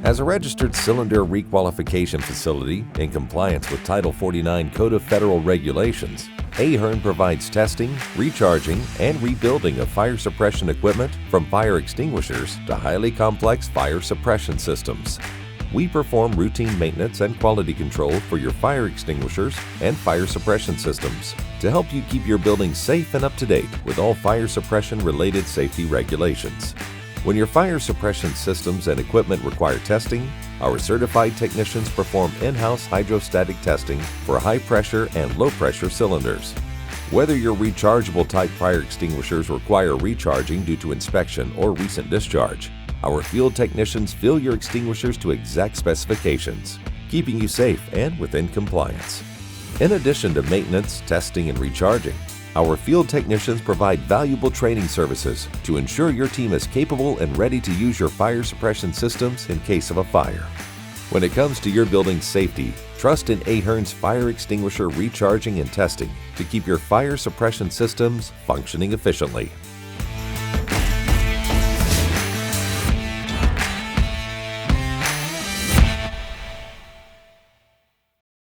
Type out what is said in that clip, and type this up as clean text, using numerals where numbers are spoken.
As a registered cylinder requalification facility in compliance with Title 49 Code of Federal Regulations, Ahern provides testing, recharging, and rebuilding of fire suppression equipment from fire extinguishers to highly complex fire suppression systems. We perform routine maintenance and quality control for your fire extinguishers and fire suppression systems to help you keep your building safe and up to date with all fire suppression-related safety regulations. When your fire suppression systems and equipment require testing, our certified technicians perform in-house hydrostatic testing for high-pressure and low-pressure cylinders. Whether your rechargeable type fire extinguishers require recharging due to inspection or recent discharge, our field technicians fill your extinguishers to exact specifications, keeping you safe and within compliance. In addition to maintenance, testing, and recharging, our field technicians provide valuable training services to ensure your team is capable and ready to use your fire suppression systems in case of a fire. When it comes to your building's safety, trust in Ahern's fire extinguisher recharging and testing to keep your fire suppression systems functioning efficiently.